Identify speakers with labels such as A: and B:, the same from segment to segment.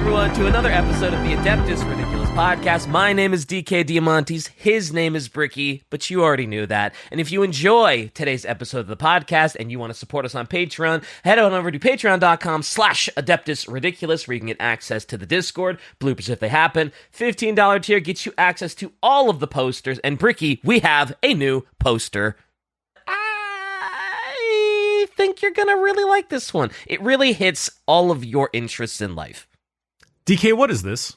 A: everyone, to another episode of the Adeptus Ridiculous Podcast. My name is DK Diamantes. His name is Bricky, but you already knew that. And if you enjoy today's episode of the podcast and you want to support us on Patreon, head on over to patreon.com/Adeptus Ridiculous, where you can get access to the Discord, bloopers if they happen. $15 tier gets you access to all of the posters. And Bricky, we have a new poster. I think you're going to really like this one. It really hits all of your interests in life.
B: DK, what is this?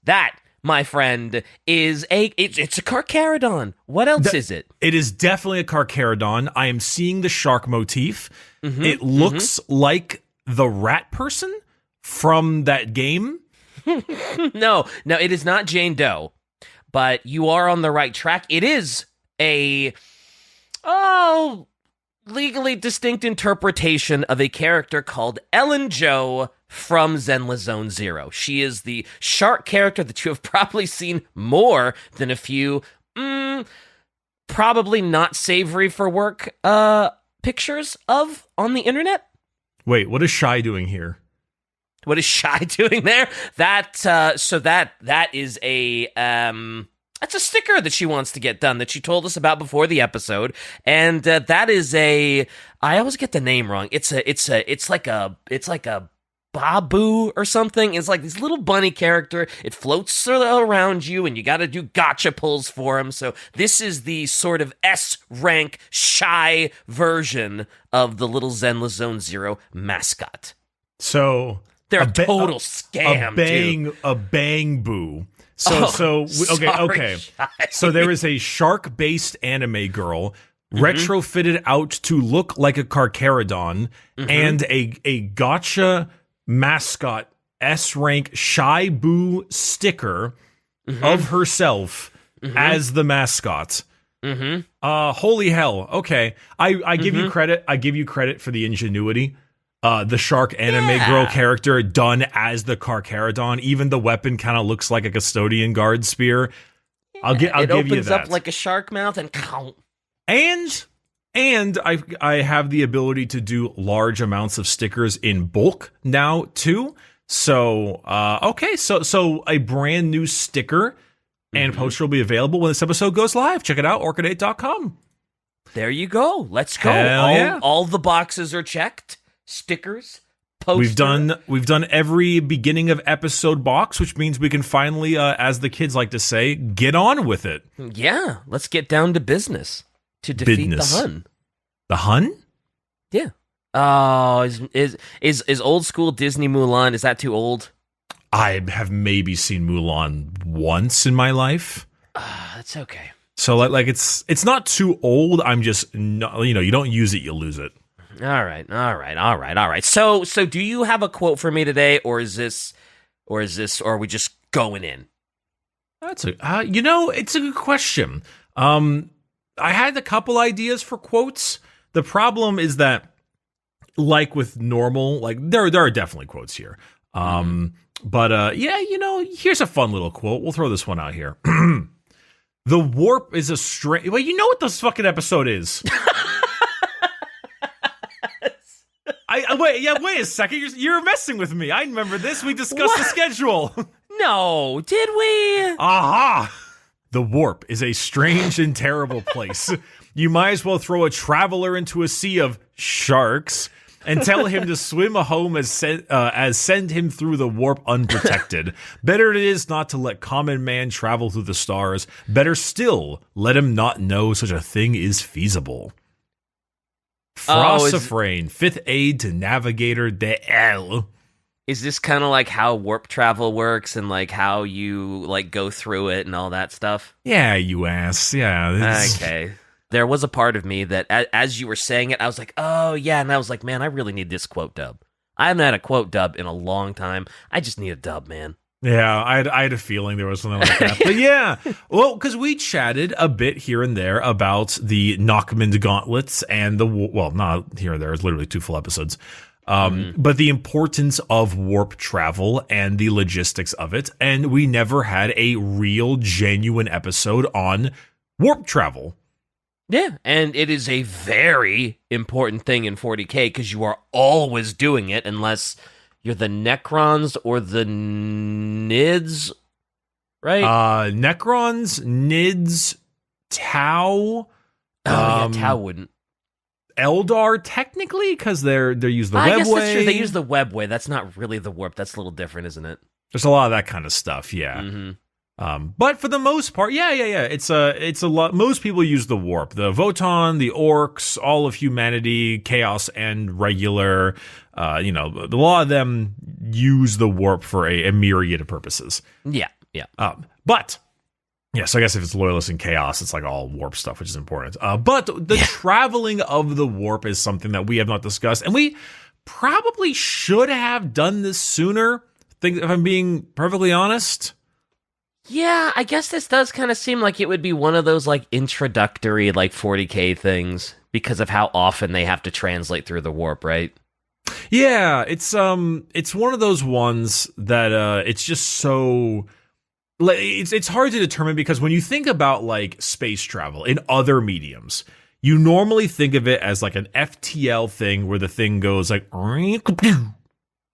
A: That, my friend, is it's a Carcharodon. What else is it?
B: It is definitely a Carcharodon. I am seeing the shark motif. It looks like the rat person from that game.
A: No, it is not Jane Doe, but you are on the right track. It is a legally distinct interpretation of a character called Ellen Jo from Zenless Zone Zero. She is the shark character that you have probably seen more than a few, probably not savory for work pictures of on the internet.
B: Wait, what is Shy doing here?
A: What is Shy doing there? That is a that's a sticker that she wants to get done that she told us about before the episode, and that is I always get the name wrong. It's like a Babu or something. It's like this little bunny character. It floats around you, and you got to do gotcha pulls for him. So this is the sort of S rank Shy version of the little Zenless Zone Zero mascot.
B: So
A: they're a total scam.
B: A bang boo. Okay. So there is a shark-based anime girl retrofitted out to look like a Carcharodon and a gotcha mascot S-rank Shy Boo sticker of herself as the mascot. Holy hell. Okay. I give you credit. I give you credit for the ingenuity. The shark anime girl character done as the Carcharodon. Even the weapon kind of looks like a custodian guard spear. I'll give you that. It
A: opens up like a shark mouth and
B: I have the ability to do large amounts of stickers in bulk now too. So so a brand new sticker and poster will be available when this episode goes live. Check it out, orchidate.com.
A: There you go. Let's go. All the boxes are checked. Stickers, poster.
B: We've done every beginning of episode box, which means we can finally, as the kids like to say, get on with it.
A: Yeah, let's get down to business to defeat the Hun.
B: The Hun?
A: Yeah. Oh, is old school Disney Mulan? Is that too old?
B: I have maybe seen Mulan once in my life.
A: That's okay.
B: So like it's not too old. I'm just you don't use it, you lose it.
A: All right. So do you have a quote for me today, or are we just going in?
B: That's it's a good question. I had a couple ideas for quotes. The problem is that, like with normal, like there are definitely quotes here. But here's a fun little quote. We'll throw this one out here. The warp is a strange. Well, you know what this fucking episode is. Wait a second. You're messing with me. I remember this. We discussed the schedule.
A: No, did we?
B: Aha! The warp is a strange and terrible place. You might as well throw a traveler into a sea of sharks and tell him to swim home as send him through the warp unprotected. Better it is not to let common man travel through the stars. Better still, let him not know such a thing is feasible. Frostafrain, fifth aid to Navigator de L.
A: Is this kind of like how warp travel works and like how you like go through it and all that stuff?
B: Yeah, you ass. Yeah.
A: Okay. There was a part of me that as you were saying it, I was like, oh yeah. And I was like, man, I really need this quote dub. I haven't had a quote dub in a long time. I just need a dub, man.
B: Yeah, I had a feeling there was something like that. But yeah, well, because we chatted a bit here and there about the Nockman gauntlets and not here and there, it's literally 2 full episodes. But the importance of warp travel and the logistics of it. And we never had a real, genuine episode on warp travel.
A: Yeah, and it is a very important thing in 40K because you are always doing it unless You're the Necrons or the Nids, right?
B: Necrons, Nids, Tau.
A: Tau wouldn't.
B: Eldar, technically, because they use the webway.
A: I guess that's true. They use the webway. That's not really the warp. That's a little different, isn't it?
B: There's a lot of that kind of stuff, yeah.
A: Mm-hmm.
B: But for the most part, yeah. It's a lot. Most people use the warp. The Voton, the Orcs, all of humanity, Chaos, and regular. A lot of them use the warp for a myriad of purposes.
A: Yeah.
B: But yeah, so I guess if it's Loyalists and Chaos, it's like all warp stuff, which is important. But the traveling of the warp is something that we have not discussed, and we probably should have done this sooner. If I'm being perfectly honest.
A: Yeah, I guess this does kind of seem like it would be one of those like introductory like 40K things because of how often they have to translate through the warp, right?
B: Yeah, it's one of those ones that it's just so it's hard to determine because when you think about like space travel in other mediums, you normally think of it as like an FTL thing where the thing goes like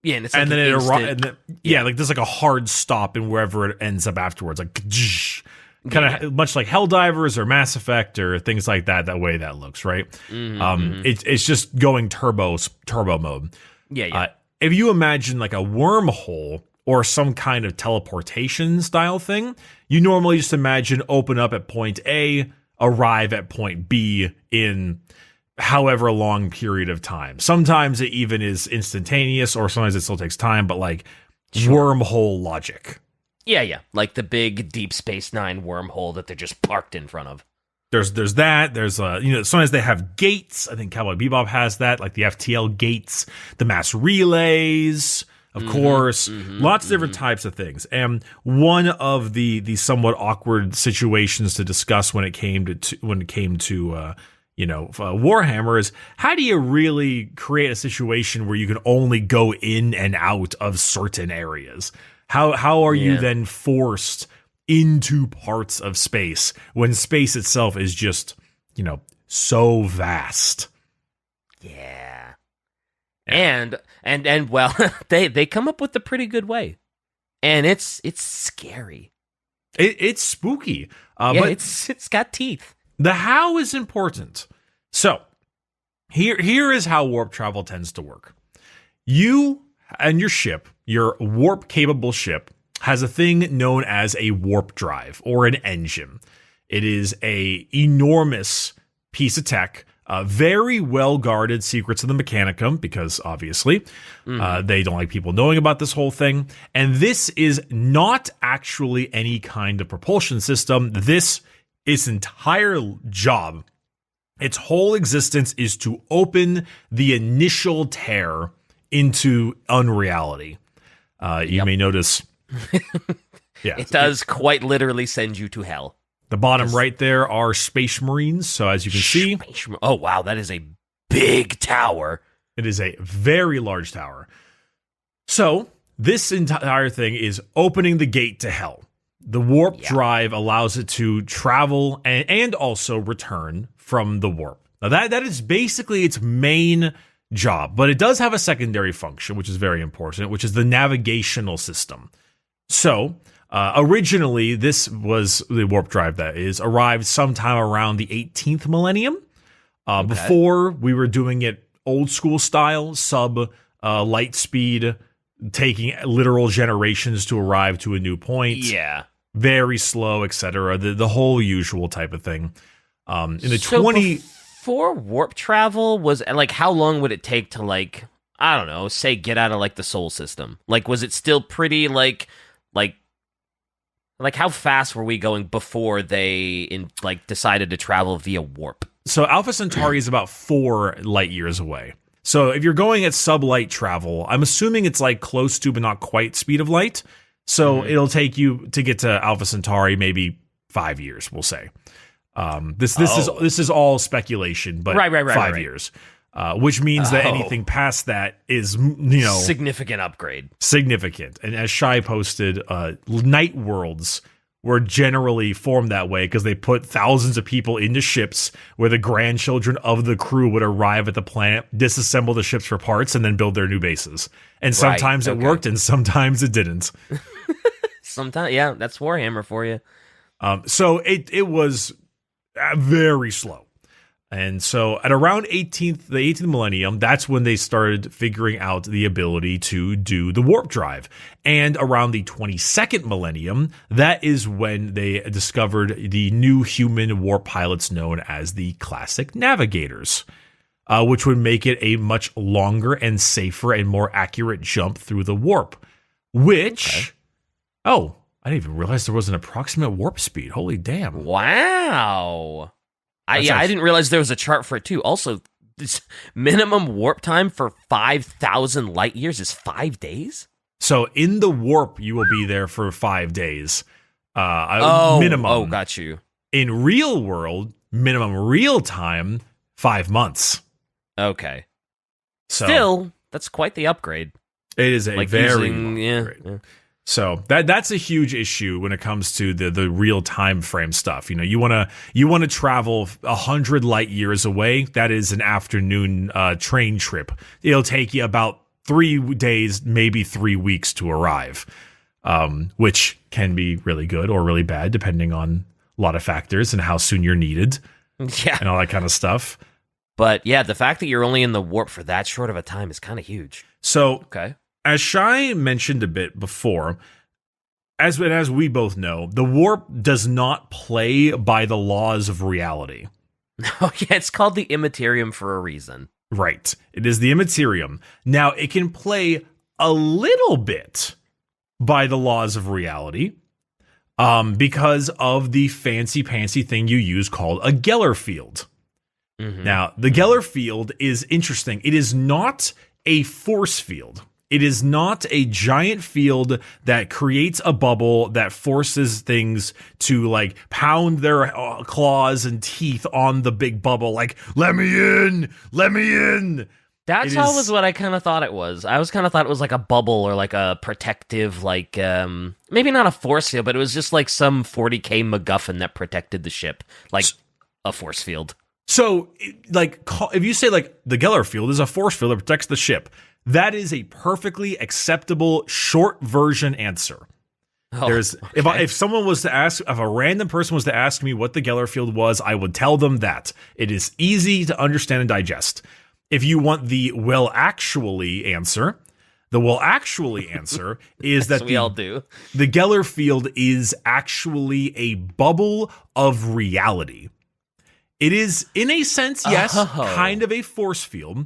A: yeah, and it's like
B: and then it arrives. Like there's like a hard stop in wherever it ends up afterwards, like kind of much like Helldivers or Mass Effect or things like that. That way that looks right. It's just going turbo mode.
A: Yeah.
B: If you imagine like a wormhole or some kind of teleportation style thing, you normally just imagine open up at point A, arrive at point B in however long period of time. Sometimes it even is instantaneous, or sometimes it still takes time, but like wormhole logic.
A: Yeah. Like the big Deep Space Nine wormhole that they're just parked in front of.
B: There's that. There's sometimes they have gates. I think Cowboy Bebop has that, like the FTL gates, the mass relays, of course, lots of different types of things. And one of the somewhat awkward situations to discuss when it came to Warhammer is how do you really create a situation where you can only go in and out of certain areas? How are you then forced into parts of space when space itself is just, so vast?
A: Yeah. And well, they come up with a pretty good way. And it's scary.
B: It's spooky.
A: But it's got teeth.
B: The how is important. So, here is how warp travel tends to work. You and your ship, your warp-capable ship, has a thing known as a warp drive, or an engine. It is a enormous piece of tech, very well-guarded secrets of the Mechanicum, because, obviously, they don't like people knowing about this whole thing. And this is not actually any kind of propulsion system. Its entire job, its whole existence is to open the initial tear into unreality. You may notice.
A: It does quite literally send you to hell.
B: The bottom right there are Space Marines. So as you can see.
A: Oh, wow. That is a big tower.
B: It is a very large tower. So this entire thing is opening the gate to hell. The warp drive allows it to travel and also return from the warp. Now that is basically its main job, but it does have a secondary function, which is very important, which is the navigational system. So originally, this was the warp drive arrived sometime around the 18th millennium. Before we were doing it old school style, sub light speed, taking literal generations to arrive to a new point.
A: Yeah.
B: Very slow, etc. The whole usual type of thing.
A: Before warp travel was like, how long would it take to like, I don't know, say get out of like the Sol system? Like, was it still pretty like how fast were we going before they decided to travel via warp?
B: So Alpha Centauri is about 4 light years away. So if you're going at sub-light travel, I'm assuming it's like close to but not quite speed of light. So it'll take you to get to Alpha Centauri maybe 5 years, we'll say. This is all speculation, but 5 years. Which means that anything past that is,
A: significant upgrade.
B: Significant. And as Shai posted, Night Worlds were generally formed that way because they put thousands of people into ships where the grandchildren of the crew would arrive at the planet, disassemble the ships for parts, and then build their new bases. And sometimes it worked and sometimes it didn't.
A: Sometimes, yeah, that's Warhammer for you.
B: So it was very slow. And so at around the 18th millennium, that's when they started figuring out the ability to do the warp drive. And around the 22nd millennium, that is when they discovered the new human warp pilots known as the classic navigators, which would make it a much longer and safer and more accurate jump through the warp, which, I didn't even realize there was an approximate warp speed. Holy damn.
A: Wow. I didn't realize there was a chart for it too. Also, this minimum warp time for 5,000 light years is 5 days.
B: So in the warp, you will be there for 5 days. Minimum.
A: Oh, got you.
B: In real world, minimum real time, 5 months.
A: Okay.
B: So,
A: still, that's quite the upgrade.
B: It is a very long upgrade.
A: Yeah.
B: So that's a huge issue when it comes to the real time frame stuff. You know, you want to travel 100 light years away. That is an afternoon train trip. It'll take you about 3 days, maybe 3 weeks to arrive, which can be really good or really bad depending on a lot of factors and how soon you're needed, and all that kind of stuff.
A: But yeah, the fact that you're only in the warp for that short of a time is kind of huge.
B: So
A: okay.
B: As Shai mentioned a bit before, as we both know, the warp does not play by the laws of reality.
A: Oh, yeah, it's called the Immaterium for a reason.
B: Right. It is the Immaterium. Now, it can play a little bit by the laws of reality because of the fancy-pantsy thing you use called a Geller field. Mm-hmm. Now, the Geller field is interesting. It is not a force field. It is not a giant field that creates a bubble that forces things to like pound their claws and teeth on the big bubble. Like, let me in, let me in.
A: That's always what I kind of thought it was. I was kind of thought it was like a bubble or like a protective, like maybe not a force field, but it was just like some 40K MacGuffin that protected the ship, like a force field.
B: So, like, if you say like the Geller field is a force field that protects the ship, that is a perfectly acceptable short version answer. If someone was to ask, if a random person was to ask me what the Geller field was, I would tell them that it is easy to understand and digest. If you want the well actually answer, the well actually answer is that
A: we all do.
B: The Geller field is actually a bubble of reality. It is, in a sense, yes, kind of a force field.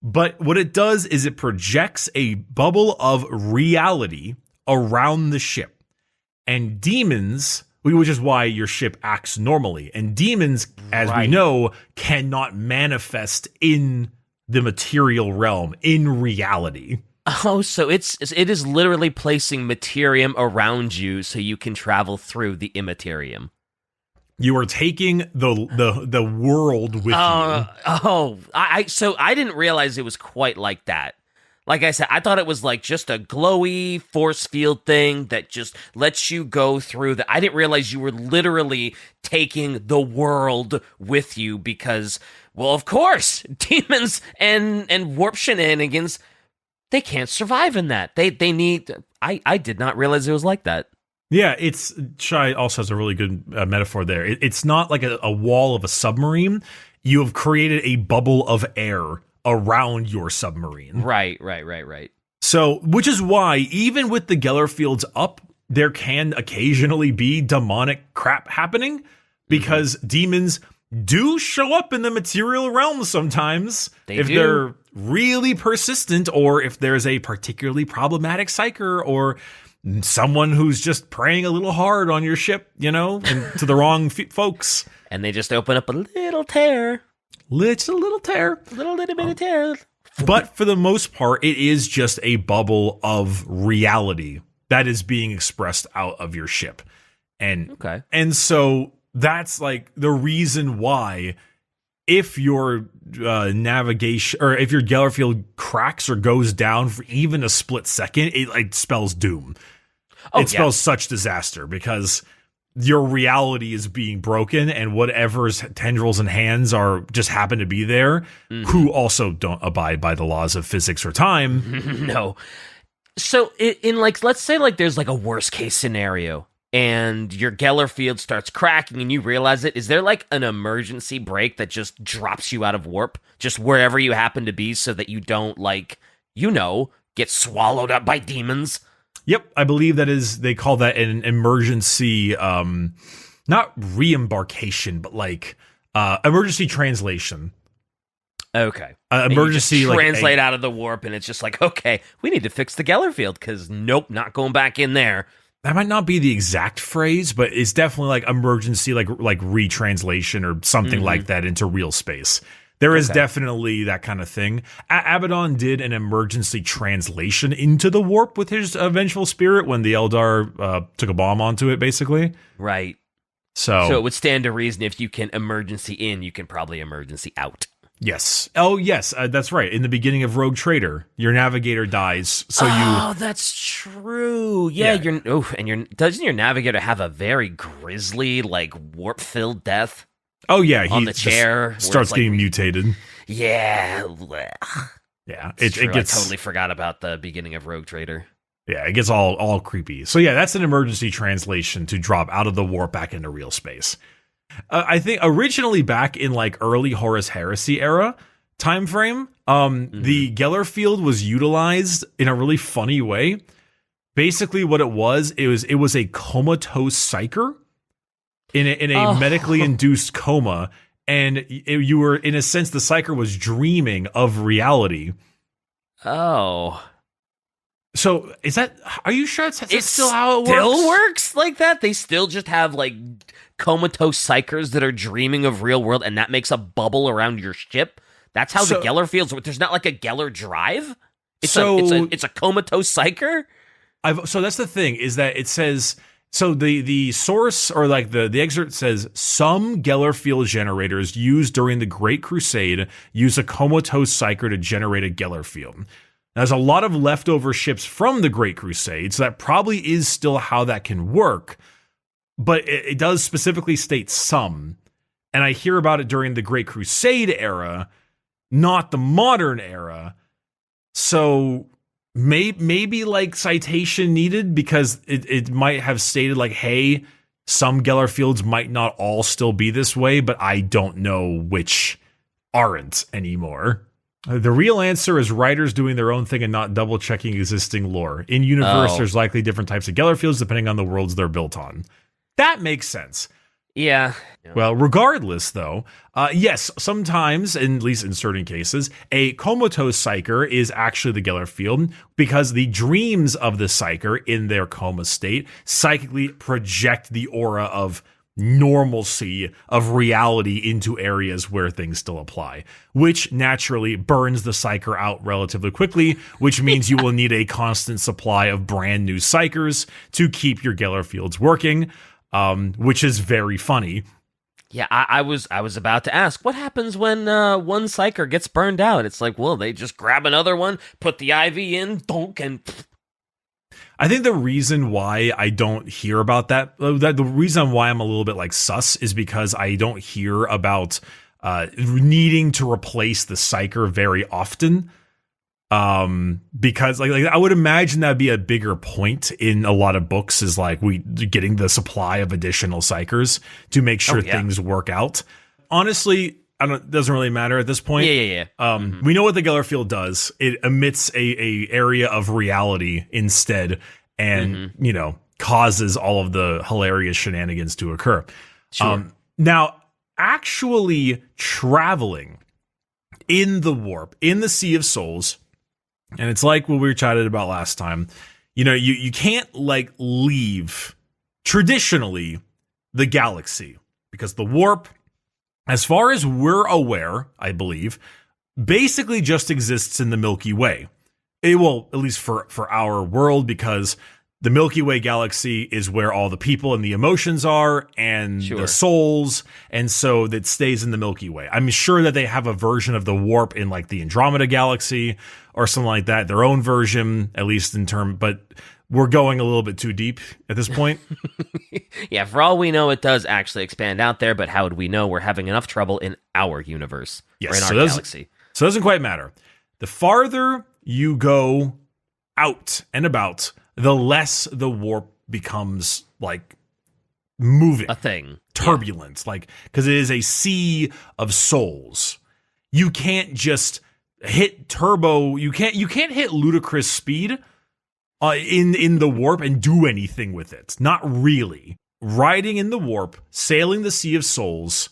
B: But what it does is it projects a bubble of reality around the ship. And demons, which is why your ship acts normally, and demons, as we know, cannot manifest in the material realm, in reality.
A: Oh, so it is literally placing Materium around you so you can travel through the Immaterium.
B: You are taking the world with you.
A: So I didn't realize it was quite like that. Like I said, I thought it was like just a glowy force field thing that just lets you go through I didn't realize you were literally taking the world with you because, well, of course, demons and warp shenanigans, they can't survive in that. They need. I did not realize it was like that.
B: Yeah, Shai also has a really good metaphor there. It's not like a wall of a submarine. You have created a bubble of air around your submarine.
A: Right.
B: So, which is why, even with the Geller fields up, there can occasionally be demonic crap happening, because demons do show up in the material realm sometimes. They're really persistent, or if there's a particularly problematic psyker, or someone who's just preying a little hard on your ship, and to the wrong folks.
A: And they just open up a little tear.
B: Just a little tear.
A: A little bit of tear.
B: But for the most part, it is just a bubble of reality that is being expressed out of your ship. And so that's like the reason why if your navigation, or if your Geller field cracks or goes down for even a split second, it like spells doom. It spells such disaster, because your reality is being broken, and whatever's tendrils and hands are just happen to be there, who also don't abide by the laws of physics or time.
A: No. So in like, let's say like there's like a worst case scenario and your Geller field starts cracking and you realize it. Is there like an emergency brake that just drops you out of warp just wherever you happen to be so that you don't like, get swallowed up by demons?
B: Yep, I believe that is, they call that an emergency, not re-embarkation, but like emergency translation.
A: Okay.
B: Emergency,
A: you just
B: like
A: translate out of the warp, and it's just like, okay, we need to fix the Geller field because nope, not going back in there.
B: That might not be the exact phrase, but it's definitely like emergency, like retranslation or something like that into real space. There is definitely that kind of thing. Abaddon did an emergency translation into the warp with his vengeful spirit when the Eldar took a bomb onto it, basically.
A: Right.
B: So
A: it would stand to reason if you can emergency in, you can probably emergency out.
B: Yes. Oh, yes. That's right. In the beginning of Rogue Trader, your navigator dies. So
A: that's true. Yeah. Doesn't your navigator have a very grisly, like warp-filled death?
B: Oh yeah,
A: on the chair
B: starts getting mutated.
A: Yeah.
B: Yeah.
A: It gets. I totally forgot about the beginning of Rogue Trader.
B: Yeah, it gets all creepy. So yeah, that's an emergency translation to drop out of the warp back into real space. I think originally back in like early Horus Heresy era time frame, the Geller field was utilized in a really funny way. Basically, what it was a comatose psyker in a medically induced coma, and you were, in a sense, the psyker was dreaming of reality.
A: Oh.
B: So are you sure it's still how it works?
A: Still works like that? They still just have like comatose psychers that are dreaming of real world, and that makes a bubble around your ship? That's how the Geller feels. There's not like a Geller drive? It's a comatose psyker?
B: So that's the thing, is that it says, so the source, or like the excerpt says, some Geller field generators used during the Great Crusade use a comatose psyker to generate a Geller field. Now, there's a lot of leftover ships from the Great Crusade, so that probably is still how that can work. But it does specifically state some. And I hear about it during the Great Crusade era, not the modern era. So maybe like citation needed, because it might have stated like, hey, some Geller fields might not all still be this way, but I don't know which aren't anymore. The real answer is writers doing their own thing and not double checking existing lore. In universe, there's likely different types of Geller fields depending on the worlds they're built on. That makes sense.
A: Yeah.
B: Well, regardless, though, yes, sometimes, at least in certain cases, a comatose psyker is actually the Geller field, because the dreams of the psyker in their coma state psychically project the aura of normalcy, of reality, into areas where things still apply, which naturally burns the psyker out relatively quickly, which means you will need a constant supply of brand new psykers to keep your Geller fields working. Which is very funny.
A: Yeah, I was about to ask, what happens when one psyker gets burned out? It's like, well, they just grab another one, put the IV in, donk, and...
B: I think the reason why I don't hear about that the reason why I'm a little bit like sus is because I don't hear about needing to replace the psyker very often. Because like I would imagine that'd be a bigger point in a lot of books, is like we getting the supply of additional psykers to make sure things work out. Honestly, it doesn't really matter at this point.
A: Yeah.
B: We know what the Geller field does. It emits a area of reality instead, and causes all of the hilarious shenanigans to occur.
A: Sure.
B: Now, actually traveling in the warp, in the Sea of Souls. And it's like what we were chatted about last time. You can't like leave traditionally the galaxy, because the warp, as far as we're aware, I believe, basically just exists in the Milky Way. It will, at least for our world, because the Milky Way galaxy is where all the people and the emotions are, and the souls, and so that stays in the Milky Way. I'm sure that they have a version of the warp in like the Andromeda galaxy or something like that, their own version, at least in term. But we're going a little bit too deep at this point.
A: Yeah, for all we know, it does actually expand out there, but how would we know we're having enough trouble in our universe or in our galaxy?
B: So it doesn't quite matter. The farther you go out and about, the less the warp becomes like moving.
A: A thing.
B: Turbulence. Like, because it is a sea of souls. You can't just hit turbo. You can't hit ludicrous speed in the warp and do anything with it. Not really. Riding in the warp, sailing the Sea of Souls,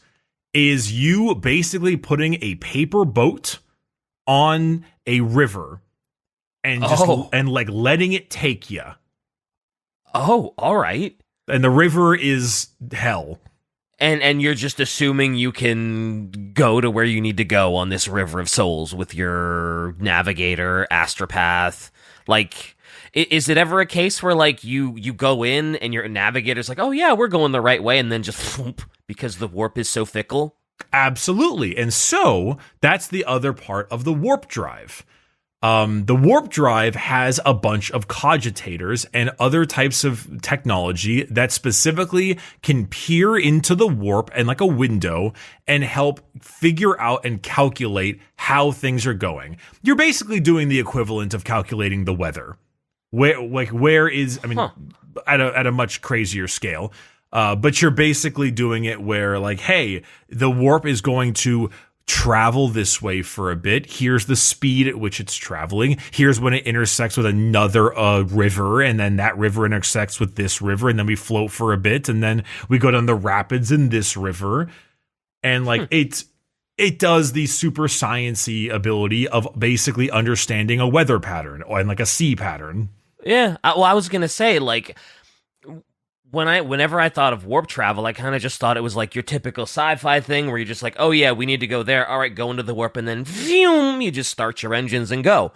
B: is you basically putting a paper boat on a river and just and like letting it take you.
A: Oh, all right.
B: And the river is hell.
A: And you're just assuming you can go to where you need to go on this river of souls with your navigator, astropath. Like, is it ever a case where like you go in and your navigator's like, oh yeah, we're going the right way, and then just whoop, because the warp is so fickle?
B: Absolutely. And so that's the other part of the warp drive. The warp drive has a bunch of cogitators and other types of technology that specifically can peer into the warp and like a window and help figure out and calculate how things are going. You're basically doing the equivalent of calculating the weather. Where is, I mean, at a much crazier scale. But you're basically doing it where like, hey, the warp is going to travel this way for a bit. Here's the speed at which it's traveling. Here's when it intersects with another river, and then that river intersects with this river, and then we float for a bit, and then we go down the rapids in this river. And like it does the super sciencey ability of basically understanding a weather pattern and like a sea pattern.
A: Yeah. Well, I was going to say, like, whenever I thought of warp travel, I kind of just thought it was like your typical sci-fi thing where you're just like, oh yeah, we need to go there. All right, go into the warp, and then vroom, you just start your engines and go.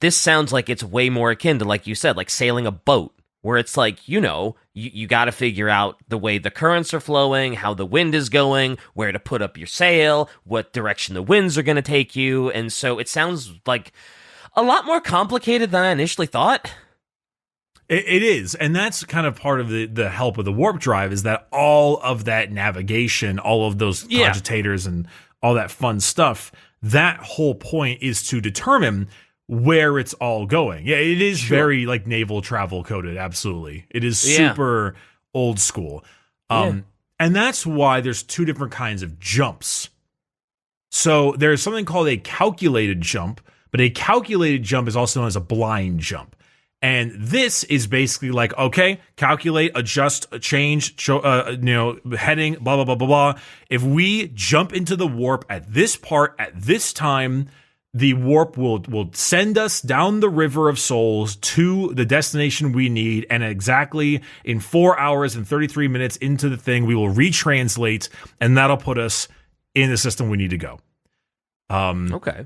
A: This sounds like it's way more akin to, like you said, like sailing a boat, where it's like, you got to figure out the way the currents are flowing, how the wind is going, where to put up your sail, what direction the winds are going to take you. And so it sounds like a lot more complicated than I initially thought.
B: It is, and that's kind of part of the help of the warp drive, is that all of that navigation, all of those cogitators and all that fun stuff, that whole point is to determine where it's all going. Yeah, it is very like naval travel coded, absolutely. It is super old school. And that's why there's two different kinds of jumps. So there's something called a calculated jump, but a calculated jump is also known as a blind jump. And this is basically like, okay, calculate, adjust, change, show, heading, blah, blah, blah, blah, blah. If we jump into the warp at this part, at this time, the warp will send us down the river of souls to the destination we need. And exactly in 4 hours and 33 minutes into the thing, we will retranslate, and that'll put us in the system we need to go.
A: Okay.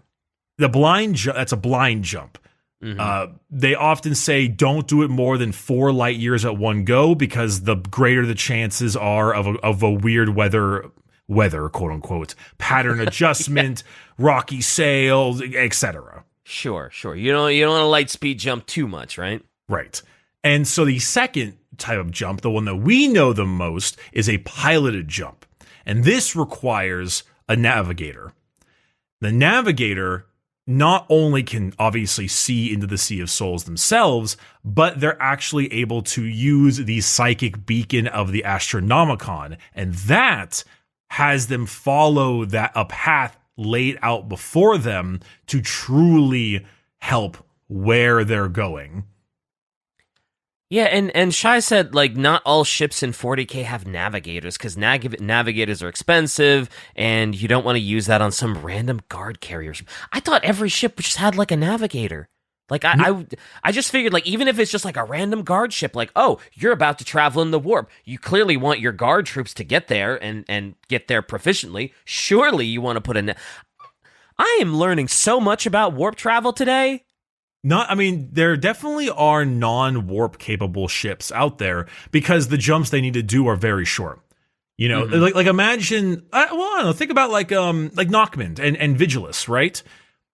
B: The blind that's a blind jump. Mm-hmm. They often say don't do it more than 4 light years at one go, because the greater the chances are of a weird weather quote unquote pattern adjustment, rocky sails, etc.
A: Sure. You don't want to light speed jump too much, right?
B: Right. And so the second type of jump, the one that we know the most, is a piloted jump, and this requires a navigator. The navigator not only can obviously see into the Sea of Souls themselves, but they're actually able to use the psychic beacon of the Astronomicon, and that has them follow a path laid out before them to truly help where they're going.
A: Yeah, and Shai said, like, not all ships in 40K have navigators, because navigators are expensive, and you don't want to use that on some random guard carrier ship. I thought every ship just had, like, a navigator. Like, I just figured, like, even if it's just, like, a random guard ship, like, oh, you're about to travel in the warp. You clearly want your guard troops to get there and get there proficiently. Surely you want to put I am learning so much about warp travel today.
B: There definitely are non-warp capable ships out there, because the jumps they need to do are very short. Like imagine, I don't know, think about like Nockmund and Vigilus, right?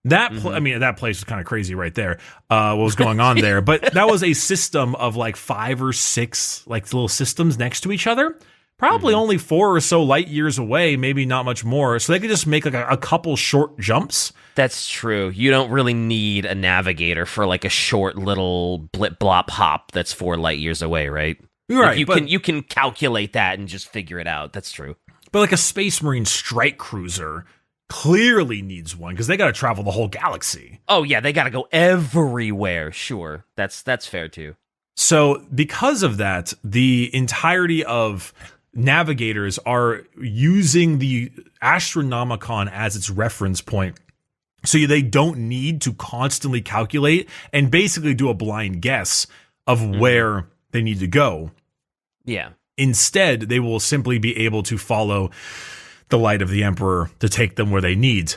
B: That I mean, that place was kind of crazy right there. What was going on there? But that was a system of like 5 or 6 like little systems next to each other. Probably only 4 or so light years away, maybe not much more. So they could just make like a couple short jumps.
A: That's true. You don't really need a navigator for like a short little blip blop hop that's 4 light years away, right?
B: Right.
A: Like you can calculate that and just figure it out. That's true.
B: But like a Space Marine strike cruiser clearly needs one because they got to travel the whole galaxy.
A: Oh yeah, they got to go everywhere. Sure, that's fair too.
B: So because of that, the entirety of navigators are using the Astronomicon as its reference point. So they don't need to constantly calculate and basically do a blind guess of where they need to go.
A: Yeah.
B: Instead, they will simply be able to follow the light of the Emperor to take them where they need.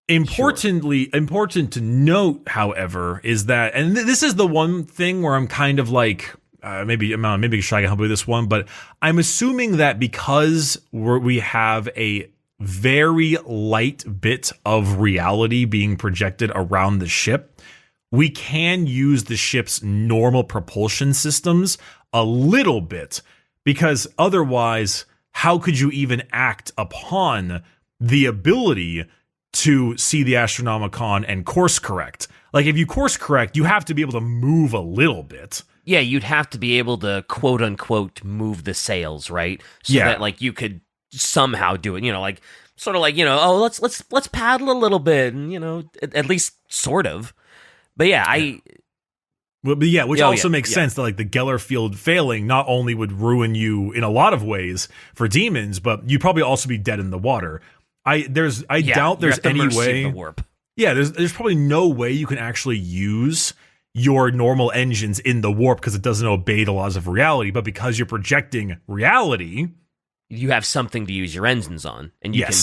B: Important to note, however, is that, and this is the one thing where I'm kind of like, maybe Shai can help with this one, but I'm assuming that because we have a very light bit of reality being projected around the ship, we can use the ship's normal propulsion systems a little bit, because otherwise, how could you even act upon the ability to see the Astronomicon and course correct? Like, if you course correct, you have to be able to move a little bit.
A: Yeah, you'd have to be able to quote unquote move the sails, right? So that like you could somehow do it, like sort of like, let's paddle a little bit, and at least sort of. But which also makes sense that like the Geller field failing not only would ruin you in a lot of ways for demons, but you'd probably also be dead in the water. I doubt there's any way. The warp.
B: Yeah, there's probably no way you can actually use your normal engines in the warp because it doesn't obey the laws of reality. But because you're projecting reality,
A: you have something to use your engines on, and you can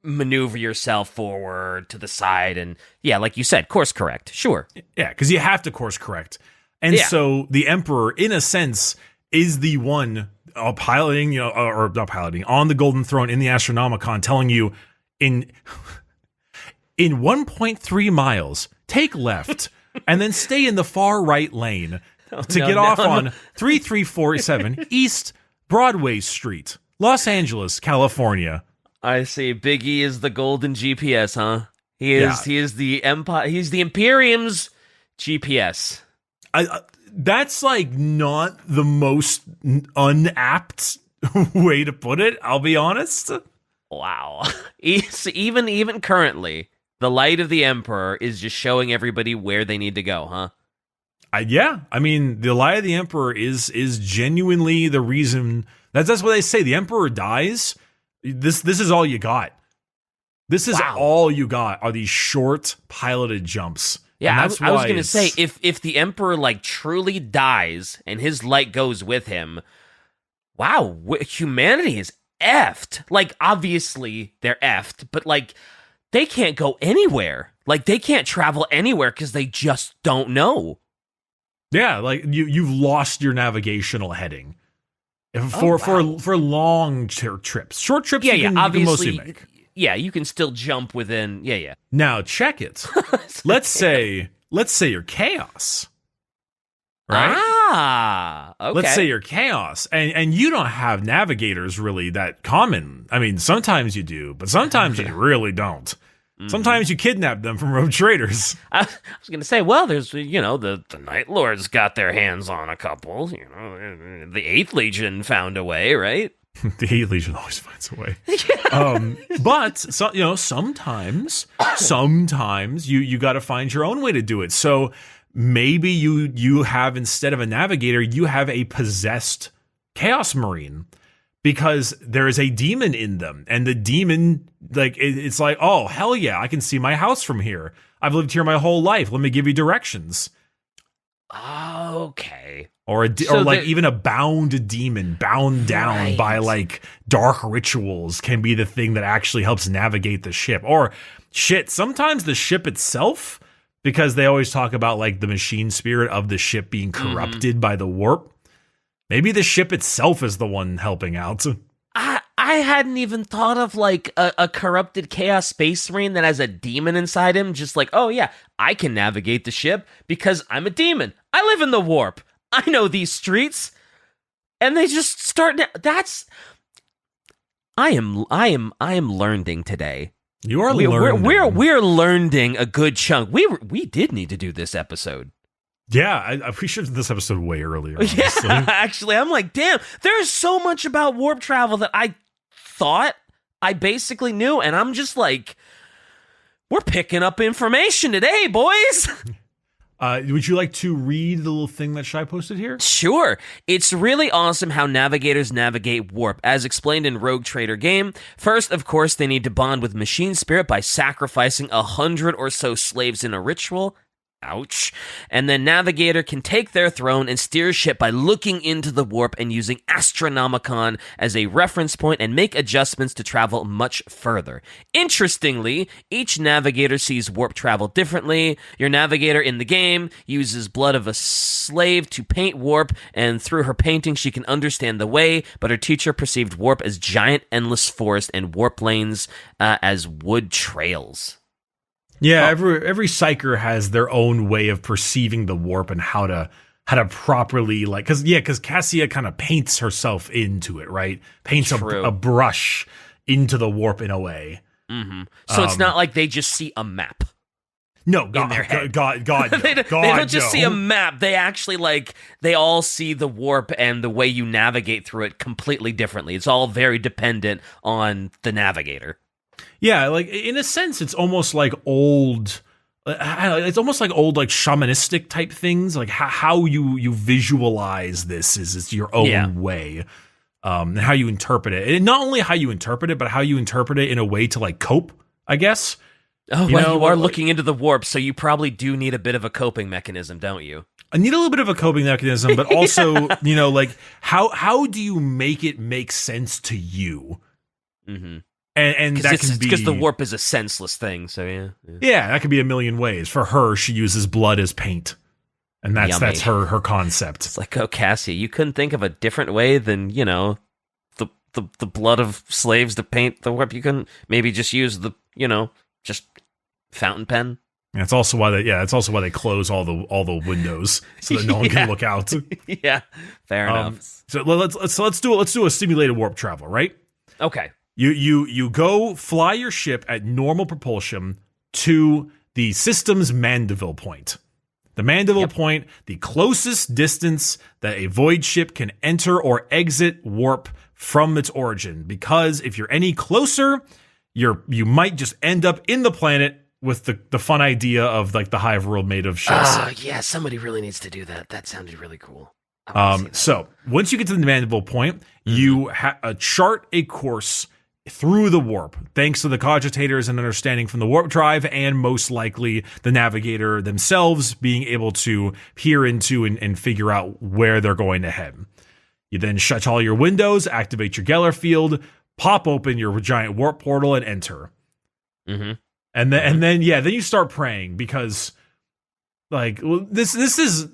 A: maneuver yourself forward to the side, and like you said, course correct. Sure.
B: Yeah, because you have to course correct, and so the Emperor, in a sense, is the one piloting, or not piloting, on the Golden Throne in the Astronomicon, telling you in 1.3 miles, take left, and then stay in the far right lane to get off on 3347 East Broadway Street, Los Angeles, California.
A: I see. Big E is the golden GPS, huh? He is the Empire. He's the Imperium's GPS.
B: That's like not the most unapt way to put it, I'll be honest.
A: Wow. Even currently, the light of the Emperor is just showing everybody where they need to go, huh?
B: I mean, the light of the Emperor is genuinely the reason. That's what they say. The Emperor dies. This is all you got. This is all you got are these short piloted jumps.
A: Yeah, I was going to say, if the Emperor like truly dies and his light goes with him, wow, humanity is effed. Like, obviously they're effed, but like they can't go anywhere. Like, they can't travel anywhere because they just don't know.
B: Yeah, like you've lost your navigational heading for long trips. Short trips, you can mostly make.
A: Yeah, you can still jump within. Yeah.
B: Now check it. Let's say you're chaos, right?
A: Okay.
B: Let's say you're chaos, and you don't have navigators really that common. I mean, sometimes you do, but sometimes you really don't. Sometimes you kidnap them from rogue traders.
A: I was going to say, well, there's, the Night Lords got their hands on a couple. The 8th Legion found a way, right?
B: The 8th Legion always finds a way. But sometimes you got to find your own way to do it. So maybe you have, instead of a navigator, you have a possessed Chaos Marine. Because there is a demon in them, and the demon, like, it's like, oh, hell yeah, I can see my house from here. I've lived here my whole life. Let me give you directions.
A: Okay.
B: Or even a bound demon, bound down by like dark rituals, can be the thing that actually helps navigate the ship. Or sometimes the ship itself, because they always talk about like the machine spirit of the ship being corrupted by the warp. Maybe the ship itself is the one helping out.
A: I I hadn't even thought of like a corrupted Chaos Space Marine that has a demon inside him. Just like, oh yeah, I can navigate the ship because I'm a demon. I live in the warp. I know these streets. And they just start. I am learning today.
B: You are learning.
A: We're learning a good chunk. We did need to do this episode.
B: Yeah, we should have done this episode way earlier.
A: Yeah, actually, I'm like, damn, there's so much about warp travel that I thought I basically knew, and I'm just like, we're picking up information today, boys.
B: Would you like to read the little thing that Shai posted here?
A: Sure. It's really awesome how navigators navigate warp, as explained in Rogue Trader game. First, of course, they need to bond with Machine Spirit by sacrificing 100 or so slaves in a ritual. Ouch. And then Navigator can take their throne and steer ship by looking into the warp and using Astronomicon as a reference point and make adjustments to travel much further. Interestingly, each Navigator sees warp travel differently. Your Navigator in the game uses blood of a slave to paint warp, and through her painting she can understand the way, but her teacher perceived warp as giant endless forest and warp lanes as wood trails.
B: Yeah, every psyker has their own way of perceiving the warp and how to properly, like, because Cassia kind of paints herself into it, right? Paints a brush into the warp in a way.
A: Mm-hmm. So it's not like they just see a map.
B: No, God, in their head. God,
A: they don't just see a map. They actually they all see the warp and the way you navigate through it completely differently. It's all very dependent on the navigator.
B: Yeah, like in a sense, it's almost like old. It's almost like old, like shamanistic type things. Like how you visualize this is your own way, and how you interpret it. And not only how you interpret it, but how you interpret it in a way to like cope, I guess.
A: Oh, you are looking into the warp, so you probably do need a bit of a coping mechanism, don't you?
B: I need a little bit of a coping mechanism, but also, like how do you make it make sense to you?
A: Mm-hmm.
B: And that can be
A: because the warp is a senseless thing. So
B: yeah, that could be a million ways. For her, she uses blood as paint, and that's her concept.
A: It's like, oh, Cassia, you couldn't think of a different way than the blood of slaves to paint the warp. You couldn't maybe just use the just fountain pen.
B: And it's also why they close all the windows so that no one can look out.
A: Yeah, fair enough.
B: So let's do a simulated warp travel, right?
A: Okay.
B: You go fly your ship at normal propulsion to the system's Mandeville Point. The Mandeville Point, the closest distance that a void ship can enter or exit warp from its origin. Because if you're any closer, you might just end up in the planet with the fun idea of like the hive world made of ships.
A: Yeah, somebody really needs to do that. That sounded really cool.
B: So once you get to the Mandeville Point, you chart a course through the warp, thanks to the cogitators and understanding from the warp drive, and most likely the navigator themselves being able to peer into and figure out where they're going to head. You then shut all your windows, activate your Geller field, pop open your giant warp portal, and enter.
A: Mm-hmm.
B: And then you start praying, because like this is.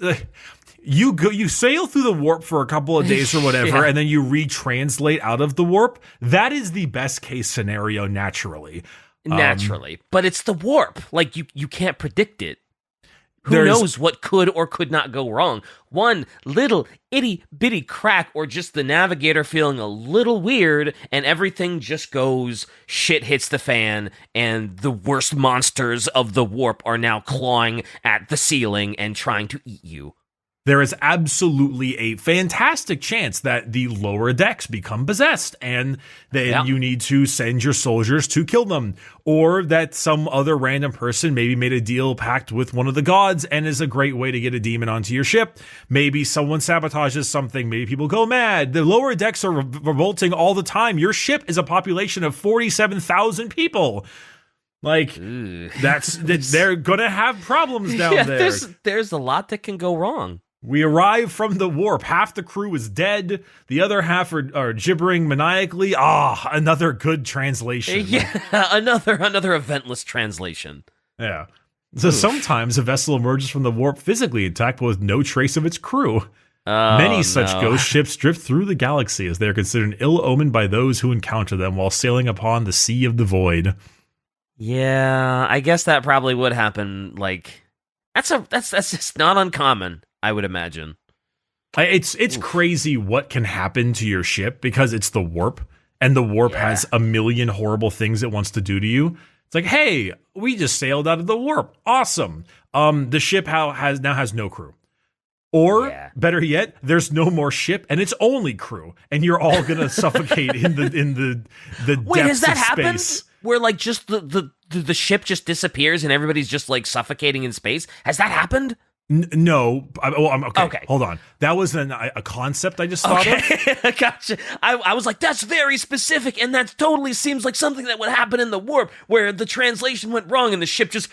B: You sail through the warp for a couple of days or whatever, and then you retranslate out of the warp. That is the best case scenario, naturally.
A: But it's the warp. Like, you can't predict it. Who knows what could or could not go wrong? One little itty-bitty crack, or just the navigator feeling a little weird, and everything just goes, shit hits the fan, and the worst monsters of the warp are now clawing at the ceiling and trying to eat you.
B: There is absolutely a fantastic chance that the lower decks become possessed, and then you need to send your soldiers to kill them. Or that some other random person maybe made a deal pact with one of the gods and is a great way to get a demon onto your ship. Maybe someone sabotages something. Maybe people go mad. The lower decks are revolting all the time. Your ship is a population of 47,000 people. Like, they're gonna have problems down there.
A: There's a lot that can go wrong.
B: We arrive from the warp. Half the crew is dead. The other half are gibbering maniacally. Another good translation.
A: Yeah, another eventless translation.
B: Yeah. So sometimes a vessel emerges from the warp physically intact, but with no trace of its crew. Many such ghost ships drift through the galaxy as they are considered ill-omened by those who encounter them while sailing upon the Sea of the Void.
A: Yeah, I guess that probably would happen. Like, that's just not uncommon, I would imagine.
B: It's crazy what can happen to your ship because it's the warp, and the warp has a million horrible things it wants to do to you. It's like, hey, we just sailed out of the warp. Awesome. The ship now has no crew. Or, better yet, there's no more ship, and it's only crew, and you're all gonna suffocate in the
A: Wait,
B: depths
A: has that
B: of
A: happened?
B: space.
A: Where like just the ship just disappears and everybody's just like suffocating in space? Has that happened?
B: No. Okay. Hold on. That was a concept I just thought of.
A: Gotcha. I was like, that's very specific, and that totally seems like something that would happen in the warp, where the translation went wrong and the ship just.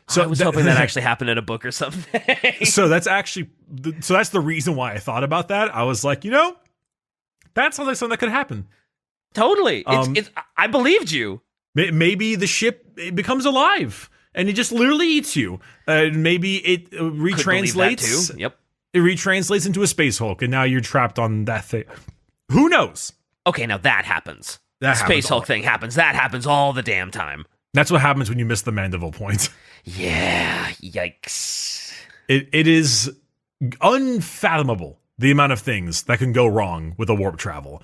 A: So I was hoping that actually happened in a book or something.
B: So that's the reason why I thought about that. I was like, that sounds like something that could happen.
A: Totally. I believed you.
B: Maybe the ship becomes alive and it just literally eats you. Maybe it retranslates.
A: Too. Yep.
B: It retranslates into a space Hulk, and now you're trapped on that thing. Who knows?
A: Okay, now that happens. That space Hulk thing happens. That happens all the damn time.
B: That's what happens when you miss the Mandeville Point.
A: Yeah, yikes.
B: It is unfathomable the amount of things that can go wrong with a warp travel.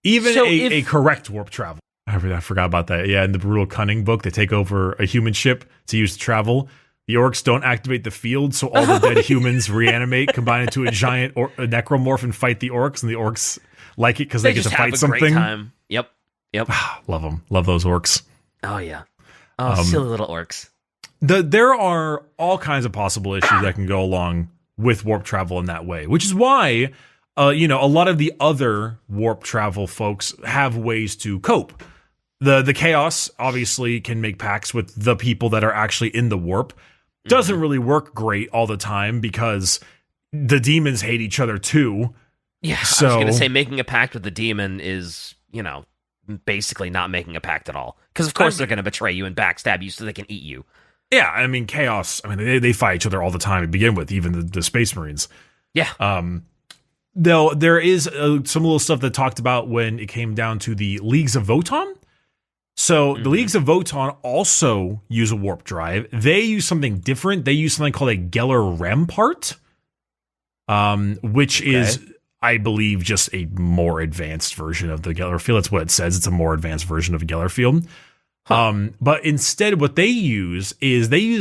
B: Even a correct warp travel. I forgot about that. Yeah, in the Brutal Cunning book, they take over a human ship to use to travel. The orcs don't activate the field, so all the dead humans reanimate, combine into a giant a necromorph, and fight the orcs, and the orcs like it because they get to fight something. Great
A: time. Yep.
B: Love them. Love those orcs.
A: Oh, yeah. Oh, silly little orcs.
B: There are all kinds of possible issues that can go along with warp travel in that way, which is why, a lot of the other warp travel folks have ways to cope. The Chaos obviously can make pacts with the people that are actually in the warp. Doesn't really work great all the time because the demons hate each other too.
A: Yeah, so, I was going to say making a pact with the demon is, basically not making a pact at all. Because of course they're going to betray you and backstab you so they can eat you.
B: Yeah, I mean, Chaos, they fight each other all the time to begin with, even the Space Marines.
A: Yeah.
B: Though there is some little stuff that talked about when it came down to the Leagues of Voton. So the Leagues of Voton also use a warp drive. They use something different. They use something called a Geller Rampart, which is, I believe, just a more advanced version of the Geller field. That's what it says. It's a more advanced version of a Geller field. But instead, what they use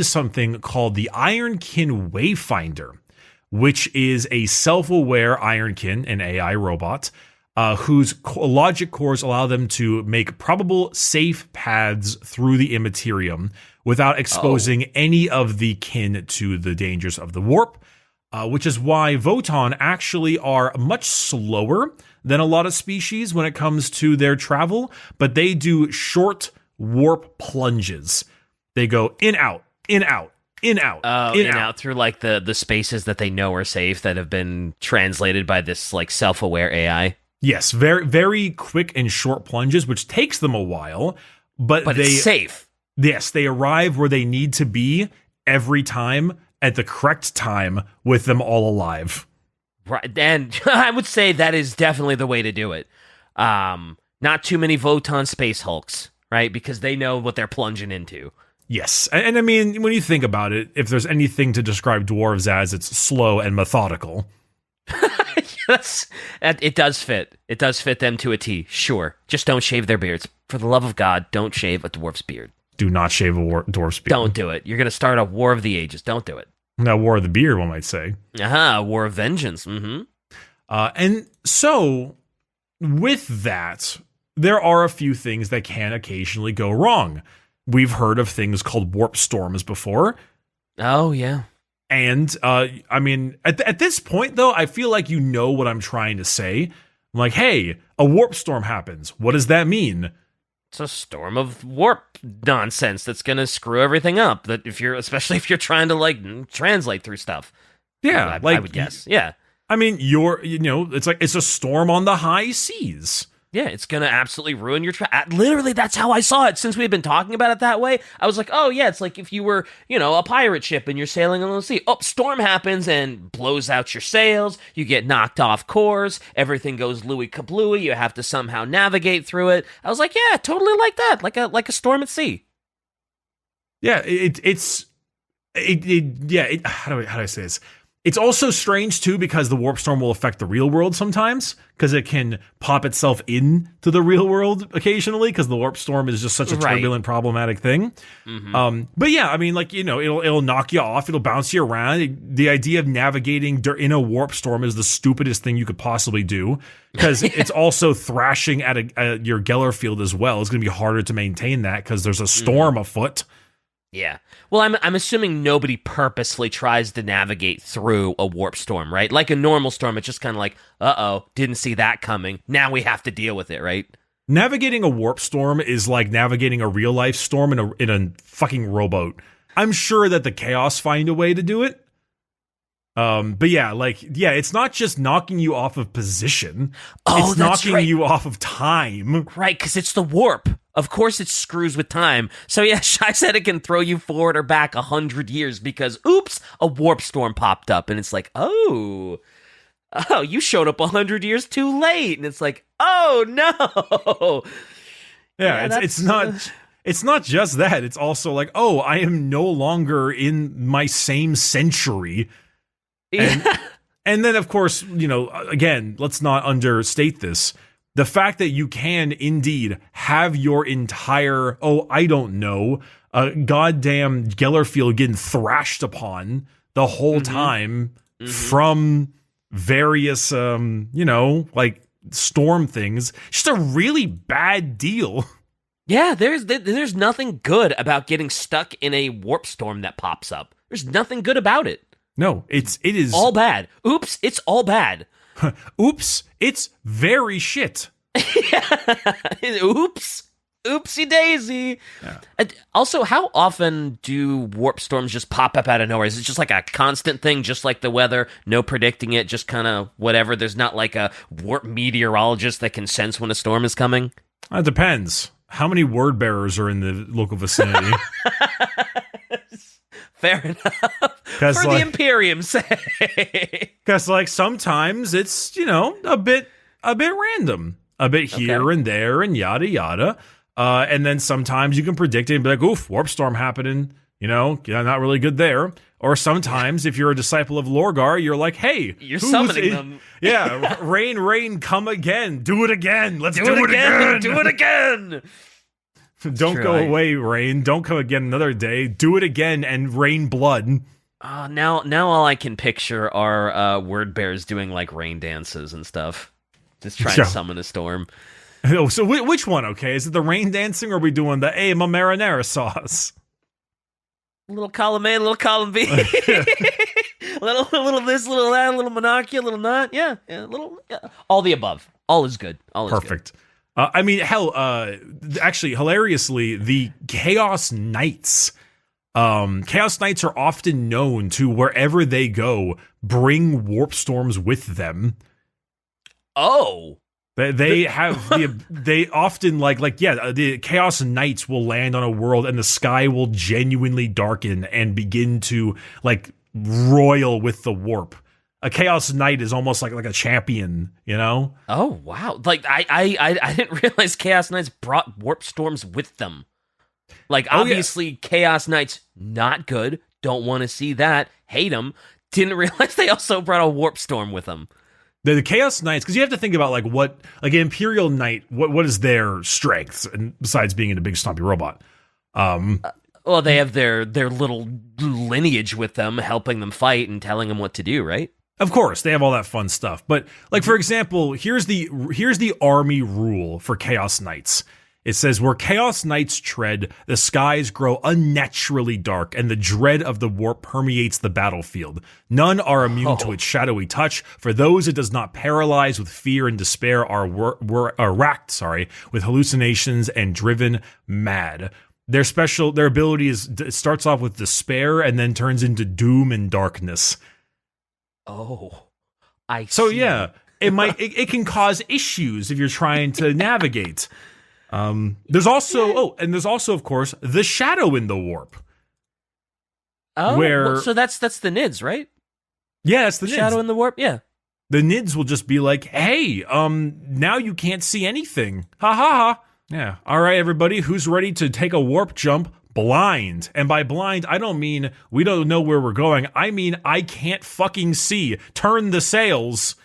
B: something called the Ironkin Wayfinder, which is a self-aware Ironkin, an AI robot, whose logic cores allow them to make probable safe paths through the immaterium without exposing any of the kin to the dangers of the warp, which is why Voton actually are much slower than a lot of species when it comes to their travel, but they do short warp plunges. They go in, out, in, out, in, out, in, out
A: through like the spaces that they know are safe that have been translated by this like self-aware AI.
B: Yes, very, very quick and short plunges, which takes them a while, but
A: it's safe.
B: Yes, they arrive where they need to be every time at the correct time with them all alive.
A: Right, and I would say that is definitely the way to do it. Not too many Voton Space Hulks, right? Because they know what they're plunging into.
B: Yes, and I mean, when you think about it, if there's anything to describe dwarves as, it's slow and methodical.
A: Yes, it does fit. It does fit them to a T, sure. Just don't shave their beards. For the love of God, don't shave a dwarf's beard.
B: Do not shave a dwarf's beard.
A: Don't do it. You're going to start a War of the Ages. Don't do it.
B: Now, War of the Beard, one might say.
A: War of Vengeance. Mm-hmm.
B: And so, with that, there are a few things that can occasionally go wrong. We've heard of things called warp storms before.
A: Oh, yeah.
B: And, I mean, at this point, though, I feel like you know what I'm trying to say. I'm like, hey, a warp storm happens. What does that mean?
A: It's a storm of warp nonsense that's going to screw everything up. That especially if you're trying to, like, translate through stuff.
B: Yeah.
A: I would guess. Yeah.
B: I mean, it's like, it's a storm on the high seas.
A: Yeah, it's going to absolutely ruin your trip. Literally, that's how I saw it. Since we've been talking about it that way, I was like, oh, yeah, it's like if you were, a pirate ship and you're sailing on the sea. Oh, storm happens and blows out your sails. You get knocked off course. Everything goes Louis kablooey. You have to somehow navigate through it. I was like, yeah, totally like that. Like a storm at sea.
B: Yeah, how do I say this? It's also strange, too, because the warp storm will affect the real world sometimes, because it can pop itself into the real world occasionally, because the warp storm is just such a turbulent, problematic thing. Mm-hmm. But yeah, I mean, like, it'll knock you off, it'll bounce you around. The idea of navigating in a warp storm is the stupidest thing you could possibly do, because it's also thrashing at your Geller field as well. It's going to be harder to maintain that, because there's a storm afoot.
A: Yeah. Well, I'm assuming nobody purposefully tries to navigate through a warp storm, right? Like a normal storm, it's just kind of like, uh-oh, didn't see that coming. Now we have to deal with it, right?
B: Navigating a warp storm is like navigating a real-life storm in a fucking rowboat. I'm sure that the Chaos find a way to do it. But yeah, it's not just knocking you off of position.
A: Oh,
B: it's knocking you off of time.
A: Right, because it's the warp. Of course it screws with time. So yeah, Shai said it can throw you forward or back 100 years because, oops, a warp storm popped up. And it's like, oh, you showed up 100 years too late. And it's like, oh, no.
B: Yeah, it's not just that. It's also like, oh, I am no longer in my same century. And then, of course, again, let's not understate this. The fact that you can indeed have your entire, goddamn Geller field getting thrashed upon the whole time from various, storm things, just a really bad deal.
A: Yeah, there's nothing good about getting stuck in a warp storm that pops up. There's nothing good about it.
B: No, it is
A: all bad. Oops, it's all bad.
B: Oops, it's very shit.
A: Oops. Oopsie daisy. Yeah. Also, how often do warp storms just pop up out of nowhere? Is it just like a constant thing, just like the weather? No predicting it, just kind of whatever? There's not like a warp meteorologist that can sense when a storm is coming?
B: It depends. How many word bearers are in the local vicinity?
A: Fair enough. For the Imperium's sake.
B: Because, sometimes it's, a bit random. A bit here and there and yada, yada. And then sometimes you can predict it and be like, oof, warp storm happening. Not really good there. Or sometimes, if you're a disciple of Lorgar, you're like, hey.
A: You're summoning them.
B: Yeah, rain, come again. Do it again. Let's do it again.
A: Do it again.
B: Don't go away, rain. Don't come again another day. Do it again and rain blood.
A: Now all I can picture are word bears doing rain dances and stuff. Just trying to summon a storm.
B: Oh, so which one, okay? Is it the rain dancing or are we doing the my marinara sauce?
A: Little column A, little column B. little this, little that, little monarchy, little not. Yeah, all the above. All is good. All is
B: perfect. Good. Actually, hilariously, the Chaos Knights. Chaos Knights are often known to, wherever they go, bring warp storms with them.
A: Oh.
B: They have they often the Chaos Knights will land on a world and the sky will genuinely darken and begin to roil with the warp. A Chaos Knight is almost like a champion,
A: Oh wow! I didn't realize Chaos Knights brought warp storms with them. Obviously, Chaos Knights not good. Don't want to see that. Hate them. Didn't realize they also brought a warp storm with them.
B: The Chaos Knights, because you have to think about what an Imperial Knight. What is their strength, and besides being in a big stompy robot?
A: Well, they have their little lineage with them, helping them fight and telling them what to do, right?
B: Of course, they have all that fun stuff. But for example, here's the army rule for Chaos Knights. It says, where Chaos Knights tread, the skies grow unnaturally dark, and the dread of the warp permeates the battlefield. None are immune to its shadowy touch. For those it does not paralyze with fear and despair are racked, with hallucinations and driven mad. Their ability starts off with despair and then turns into doom and darkness.
A: Oh, I see.
B: So yeah, it can cause issues if you're trying to navigate. There's also of course the shadow in the warp.
A: Oh, so that's the NIDS, right?
B: Yeah, that's the NIDS.
A: Shadow in the warp. Yeah.
B: The NIDS will just be like, hey, now you can't see anything. Ha ha ha. Yeah. All right, everybody, who's ready to take a warp jump blind? And by blind, I don't mean we don't know where we're going. I mean, I can't fucking see. Turn the sails.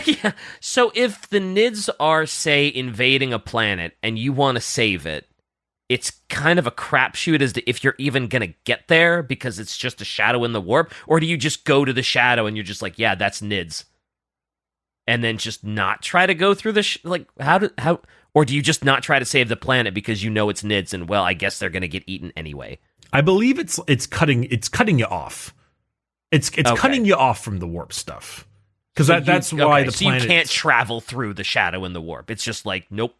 A: Yeah. So if the NIDS are, say, invading a planet and you want to save it, it's kind of a crapshoot as to if you're even going to get there because it's just a shadow in the warp, or do you just go to the shadow and you're just like, yeah, that's NIDS? And then just not try to go through the or do you just not try to save the planet because you know it's NIDS and, well, I guess they're going to get eaten anyway?
B: I believe it's cutting you off. It's cutting you off from the warp stuff. Because that's why the planet...
A: So you can't travel through the shadow in the warp. It's just like, nope.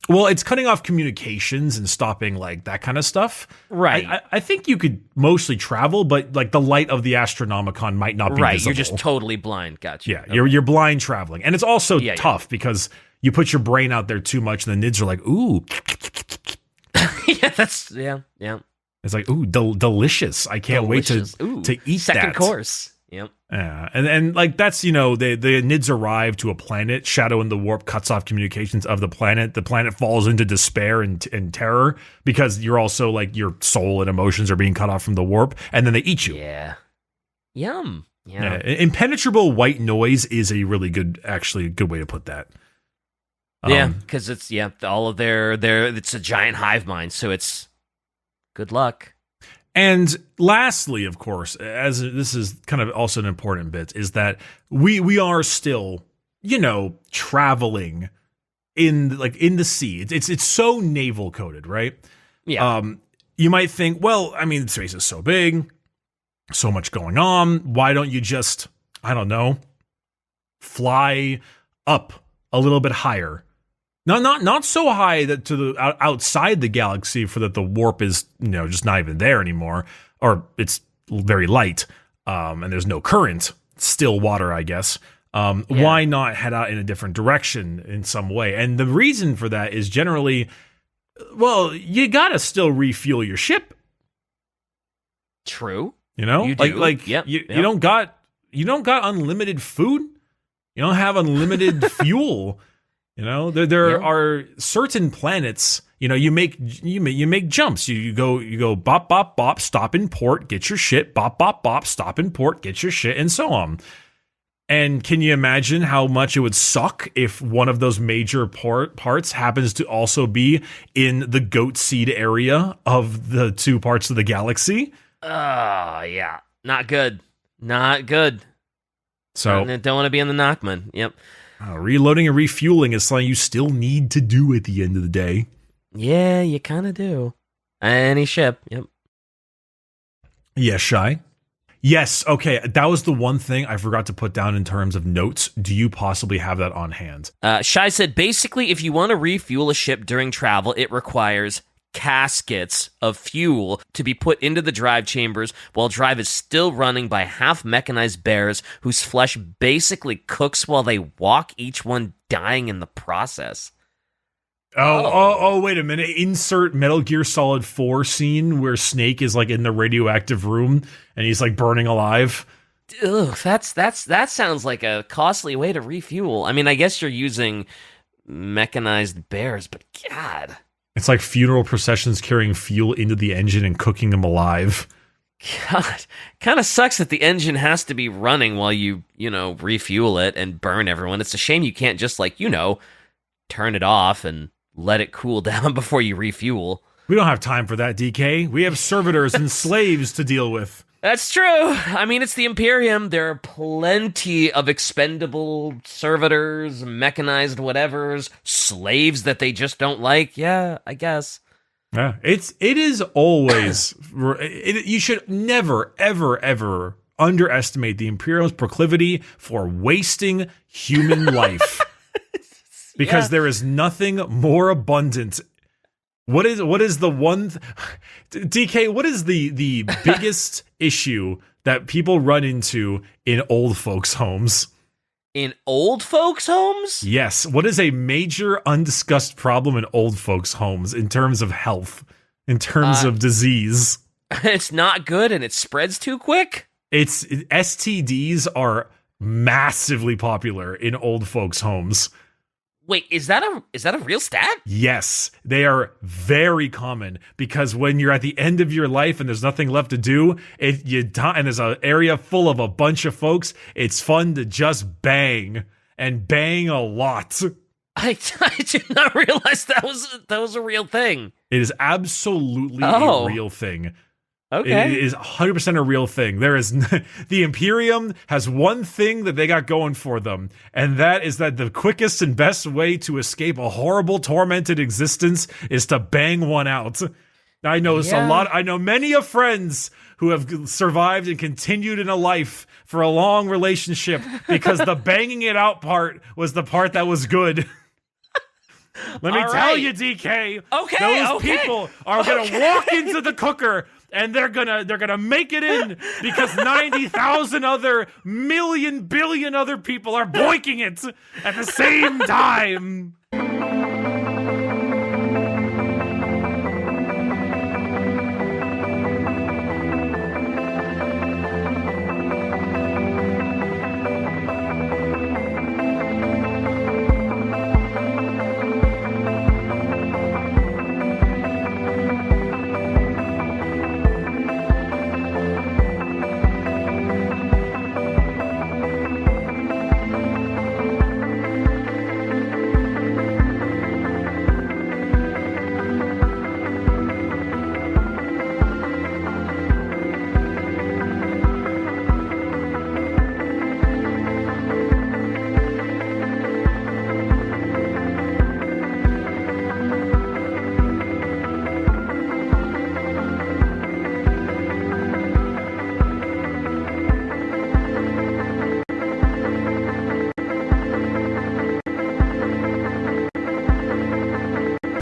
B: Well, it's cutting off communications and stopping like that kind of stuff.
A: Right.
B: I think you could mostly travel, but like the light of the Astronomicon might not be visible.
A: You're just totally blind. Gotcha.
B: Yeah, okay. You're blind traveling. And it's also tough because you put your brain out there too much and the NIDS are like, ooh.
A: Yeah.
B: It's like, ooh, delicious. I can't wait to eat
A: second
B: that.
A: Course. Yep.
B: Yeah, and like that's, the NIDS arrive to a planet, shadow in the warp cuts off communications of the planet falls into despair and terror because you're also like your soul and emotions are being cut off from the warp, and then they eat you.
A: Yeah. Yum.
B: Yeah. Impenetrable white noise is a really good way to put that.
A: Yeah, because it's all of their it's a giant hive mind, so it's good luck.
B: And lastly, of course, as this is kind of also an important bit, is that we are still, traveling in the sea. It's so naval coded, right?
A: Yeah.
B: You might think, well, I mean, space is so big, so much going on. Why don't you just, I don't know, fly up a little bit higher? Not so high that to the outside the galaxy for that the warp is just not even there anymore, or it's very light, and there's no current, still water, I guess. Why not head out in a different direction in some way? And the reason for that is generally, well, you gotta still refuel your ship.
A: True.
B: You don't got unlimited food. You don't have unlimited fuel. There are certain planets, you make jumps. You go bop, bop, bop, stop in port, get your shit, bop, bop, bop, stop in port, get your shit, and so on. And can you imagine how much it would suck if one of those major parts happens to also be in the goat seed area of the two parts of the galaxy?
A: Yeah. Not good. Not good.
B: So
A: don't want to be in the Nachman. Yep.
B: Reloading and refueling is something you still need to do at the end of the day.
A: Yeah, you kind of do. Any ship, yep.
B: Yes, Shy? Yes, okay, that was the one thing I forgot to put down in terms of notes. Do you possibly have that on hand?
A: Shy said, basically, if you want to refuel a ship during travel, it requires caskets of fuel to be put into the drive chambers while drive is still running by half mechanized bears whose flesh basically cooks while they walk, each one dying in the process.
B: Oh, wait a minute. Insert Metal Gear Solid 4 scene where Snake is like in the radioactive room and he's like burning alive.
A: Ugh, that sounds like a costly way to refuel. I mean, I guess you're using mechanized bears, but God.
B: It's like funeral processions carrying fuel into the engine and cooking them alive.
A: God, kind of sucks that the engine has to be running while you refuel it and burn everyone. It's a shame you can't just turn it off and let it cool down before you refuel.
B: We don't have time for that, DK. We have servitors and slaves to deal with.
A: That's true. I mean, it's the Imperium. There are plenty of expendable servitors, mechanized whatevers, slaves that they just don't like. Yeah, I guess.
B: Yeah, it is always. You should never, ever, ever underestimate the Imperium's proclivity for wasting human life, because there is nothing more abundant. What is the one DK, what is the biggest issue that people run into in old folks' homes?
A: In old folks' homes?
B: Yes. What is a major undiscussed problem in old folks' homes in terms of health, in terms of disease?
A: It's not good and it spreads too quick?
B: STDs are massively popular in old folks' homes.
A: Wait, is that a real stat?
B: Yes, they are very common because when you're at the end of your life and there's nothing left to do, and there's an area full of a bunch of folks, it's fun to just bang and bang a lot.
A: I did not realize that was a real thing.
B: It is absolutely a real thing.
A: Okay.
B: It is 100% a real thing. The Imperium has one thing that they got going for them, and that is that the quickest and best way to escape a horrible, tormented existence is to bang one out. I know I know many of friends who have survived and continued in a life for a long relationship because the banging it out part was the part that was good. Let me tell you, DK. Those people are gonna walk into the cooker and they're gonna make it in because 90,000 other billion other people are boinking it at the same time.